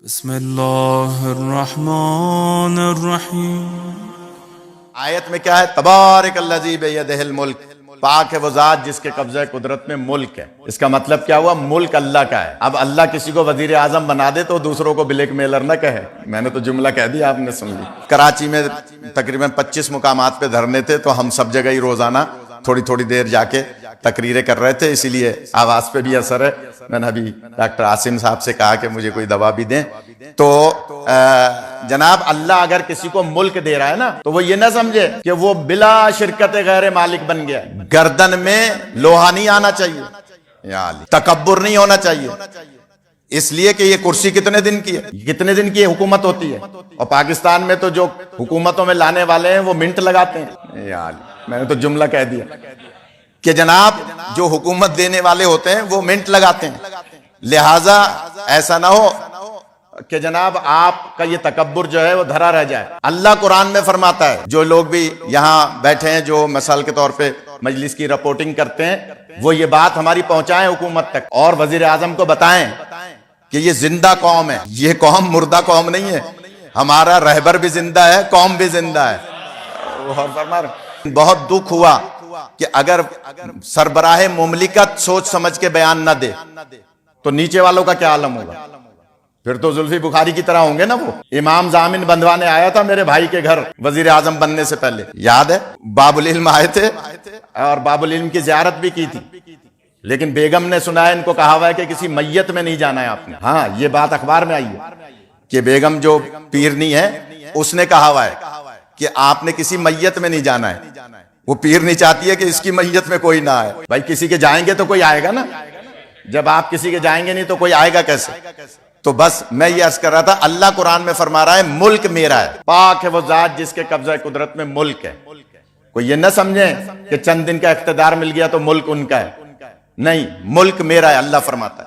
بسم اللہ الرحمن الرحیم۔ آیت میں کیا ہے؟ تبارک الذی بیدہ الملک، پاک ہے وہ ذات جس کے قبضہ قدرت میں ملک ہے۔ اس کا مطلب کیا ہوا؟ ملک اللہ کا ہے۔ اب اللہ کسی کو وزیر اعظم بنا دے تو دوسروں کو بلیک میلر نہ کہے۔ میں نے تو جملہ کہہ دیا، آپ نے سن لی۔ کراچی میں تقریباً 25 مقامات پہ دھرنے تھے، تو ہم سب جگہ ہی روزانہ تھوڑی تھوڑی دیر جا کے تقریریں کر رہے تھے، اسی لیے آواز پہ بھی اثر ہے۔ میں نے ابھی ڈاکٹر عاصم صاحب سے کہا کہ مجھے کوئی دوا بھی دیں۔ تو جناب اللہ اگر کسی کو ملک دے رہا ہے نا، تو وہ یہ نہ سمجھے کہ وہ بلا شرکت غیر مالک بن گیا۔ گردن میں لوہا نہیں آنا چاہیے، یا علی، تکبر نہیں ہونا چاہیے، اس لیے کہ یہ کرسی کتنے دن کی ہے، کتنے دن کی حکومت ہوتی ہے۔ اور پاکستان میں تو جو حکومتوں میں لانے والے ہیں وہ منٹ لگاتے ہیں۔ یا علی، میں نے تو جملہ کہہ دیا کہ جناب جو حکومت دینے والے ہوتے ہیں وہ منٹ لگاتے ہیں۔ لہٰذا ایسا نہ ہو کہ جناب آپ کا یہ تکبر جو ہے وہ دھرا رہ جائے۔ اللہ قرآن میں فرماتا ہے، جو لوگ بھی یہاں بیٹھے ہیں جو مثال کے طور پہ مجلس کی رپورٹنگ کرتے ہیں، وہ یہ بات ہماری پہنچائیں حکومت تک، اور وزیر اعظم کو بتائیں کہ یہ زندہ قوم ہے، یہ قوم مردہ قوم نہیں ہے۔ ہمارا رہبر بھی زندہ ہے، قوم بھی زندہ ہے۔ اور فرما رہے، بہت دکھ ہوا کہ اگر سربراہ مملکت سوچ سمجھ کے بیان نہ دے تو نیچے والوں کا کیا عالم ہوگا؟ پھر تو زلفی بخاری کی طرح ہوں گے نا وہ۔ امام ضامن بندوانے آیا تھا میرے بھائی کے گھر وزیر اعظم بننے سے پہلے، یاد ہے؟ باب العلم آئے تھے اور باب العلم کی زیارت بھی کی تھی، لیکن بیگم نے سنا ہے، ان کو کہا ہوا ہے کہ کسی میت میں نہیں جانا ہے آپ نے۔ ہاں، یہ بات اخبار میں آئی ہے کہ بیگم جو پیرنی ہے اس نے کہا ہوا ہے کہ آپ نے کسی میت میں نہیں جانا ہے۔ وہ پیرنی چاہتی ہے کہ اس کی میت میں کوئی نہ آئے۔ بھائی کسی کے جائیں گے تو کوئی آئے گا نا، جب آپ کسی کے جائیں گے نہیں تو کوئی آئے گا کیسے؟ تو بس میں یہ عرض کر رہا تھا، اللہ قرآن میں فرما رہا ہے ملک میرا ہے، پاک ہے وہ ذات جس کے قبضہ قدرت میں ملک ہے۔ کوئی یہ نہ سمجھیں کہ چند دن کا اقتدار مل گیا تو ملک ان کا ہے، نہیں، ملک میرا ہے، اللہ فرماتا ہے۔